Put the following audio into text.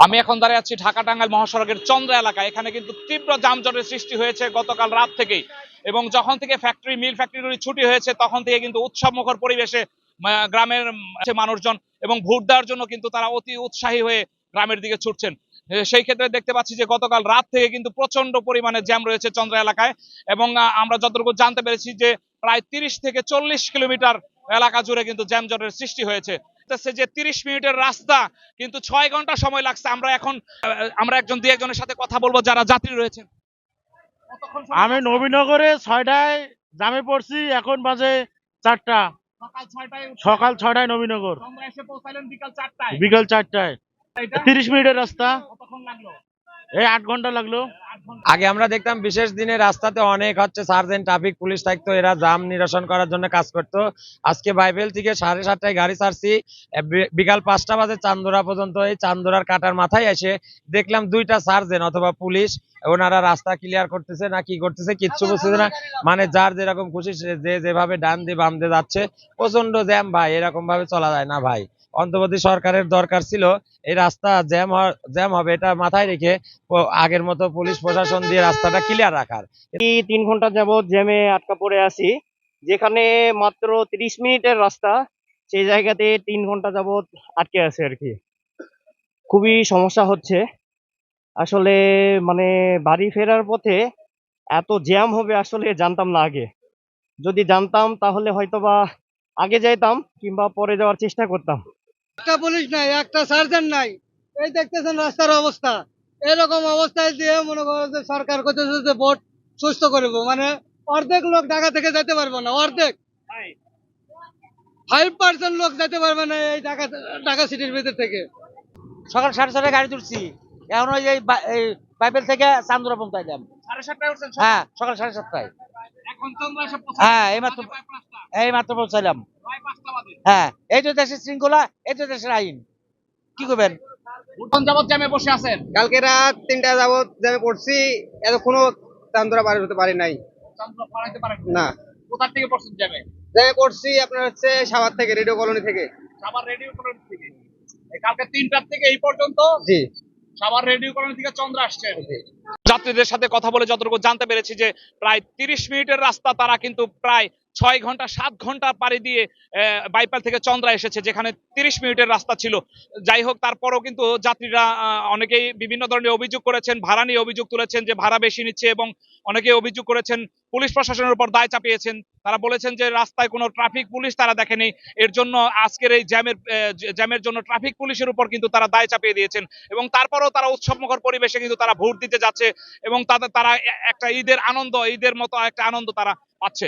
আমি এখন দাঁড়িয়ে আছি ঢাকা টাঙ্গাইল মহাসড়কের চন্দ্রা এলাকায়। এখানে কিন্তু তীব্র যানজটের সৃষ্টি হয়েছে গতকাল রাত থেকেই, এবং যখন থেকে মিল ফ্যাক্টরিগুলি ছুটি হয়েছে তখন থেকে কিন্তু উৎসবমুখর পরিবেশে গ্রামের মানুষজন এবং ভোট দেওয়ার জন্য কিন্তু তারা অতি উৎসাহী হয়ে গ্রামের দিকে ছুটছেন। সেই ক্ষেত্রে দেখতে পাচ্ছি যে গতকাল রাত থেকে কিন্তু প্রচন্ড পরিমাণে জ্যাম রয়েছে চন্দ্রা এলাকায়, এবং আমরা যতটুকু জানতে পেরেছি যে প্রায় 30 থেকে 40 কিলোমিটার এলাকা জুড়ে কিন্তু জ্যামজটের সৃষ্টি হয়েছে। যে 30 মিনিটের রাস্তা কিন্তু 6 ঘন্টা সময় লাগছে। আমরা একজন দুই একজনের সাথে কথা বলবো যারা যাত্রী রয়েছেন। আমি নবীনগরে 6টায় জামে পড়ছি, এখন বাজে 4টা। সকাল 6টায় নবীনগর, বিকাল 4টায়। 30 মিনিটের রাস্তা, এই 8 ঘন্টা লাগলো। আগে আমরা দেখতাম বিশেষ দিনে রাস্তাতে অনেক সার্জেন্ট ট্রাফিক পুলিশ থাকতো, এরা জাম নিরসন করার জন্য কাজ করতো। আজকে বাইবেল থেকে 7:30টায় গাড়ি ছাড়ছি, বিকাল 5টা বাজে চান্দোরা পর্যন্ত। এই চান্দোরার কাটার মাথায় এসে দেখলাম 2টা সার্জেন্ট অথবা পুলিশ, ওনারা রাস্তা ক্লিয়ার করতেছে না কি করতেছে কিচ্ছু বুঝতেছে না। মানে যার যেরকম খুশি যে যেভাবে ডান দিয়ে বাম দিয়ে যাচ্ছে। প্রচন্ড জ্যাম ভাই, এরকম ভাবে চলা যায় না ভাই। অন্তর্বর্তী সরকারের দরকার ছিল এই রাস্তা জ্যাম হবে এটা মাথায় রেখে আগের মতো পুলিশ প্রশাসন দিয়ে রাস্তাটা ক্লিয়ার রাখার। 3 ঘন্টা যাবৎ জ্যামে আটকা পড়ে আছি, যেখানে মাত্র 30 মিনিটের রাস্তা সেই জায়গাতে 3 ঘন্টা যাবৎ আটকে আছে আর কি। খুবই সমস্যা হচ্ছে আসলে, মানে বাড়ি ফেরার পথে এত জ্যাম হবে আসলে জানতাম না আগে। যদি জানতাম তাহলে হয়তোবা আগে যাইতাম কিংবা পরে যাওয়ার চেষ্টা করতাম। একটা পুলিশ নাই, একটা সার্জেন্ট নাই। এই দেখতেছেন রাস্তার অবস্থা। এরকম অবস্থায় দিয়ে মনে করো যে সরকার করতেছে যে ভোট সুস্থ করবো, মানে অর্ধেক লোক ঢাকা থেকে যেতে পারবো না, অর্ধেক 5% লোক যেতে পারবে না এই ঢাকা সিটির ভিতর থেকে। সকাল 6:30টায় গাড়ি তুলছি, এখন ওই যে বাইবেল থেকে চান্দুরা পর্যন্ত আইলাম। 7:30টায় উঠছেন? হ্যাঁ, সকাল 7:30টায়। এখন চন্দ্রা এসে হ্যাঁ, এইমাত্র পৌঁছাইলাম। হ্যাঁ, এই তো দেশের শৃঙ্খলা, এই তো দেশের আইন। কি করবেন? কোন যাবত জ্যামে বসে আছেন? কালকে রাত 3টা যাবত জ্যামে পড়ছি, এতক্ষণও চান্দরা পার হতে পারি নাই। চন্দ্রা পারাইতে পারেন না। কোথা থেকে পড়ছেন জ্যামে? জ্যামে পড়ছি আপনার হচ্ছে সাভার থেকে, রেডিও কলোনি থেকে। সাভার রেডিও কলোনি থেকে কালকে 3টার থেকে এই পর্যন্ত? জি। সাভার রেডিও কলোনি থেকে চন্দ্রা আসছেন। যাত্রীদের সাথে কথা বলে যতটুকু জানতে পেরেছি যে প্রায় 30 মিনিটের রাস্তা তারা কিন্তু প্রায় 6 ঘন্টা 7 ঘন্টা পাড়ি দিয়ে বাইপাল থেকে চন্দ্রা এসেছে, যেখানে 30 মিনিটের রাস্তা ছিল। যাই হোক, তারপরও কিন্তু যাত্রীরা অনেকেই বিভিন্ন ধরনের অভিযোগ করেছেন, ভাড়া নিয়ে অভিযোগ তুলেছেন যে ভাড়া বেশি নিচ্ছে, এবং অনেকেই অভিযোগ করেছেন পুলিশ প্রশাসনের উপর দায় চাপিয়েছেন। তারা বলেছেন যে রাস্তায় কোনো ট্রাফিক পুলিশ তারা দেখেনি, এর জন্য আজকের এই জ্যামের জন্য ট্রাফিক পুলিশের উপর কিন্তু তারা দায় চাপিয়ে দিয়েছেন। এবং তারপরেও তারা উৎসবমুখর পরিবেশে কিন্তু তারা ভোট দিতে যাচ্ছে, এবং তারা একটা ঈদের মতো একটা আনন্দ তারা পাচ্ছে।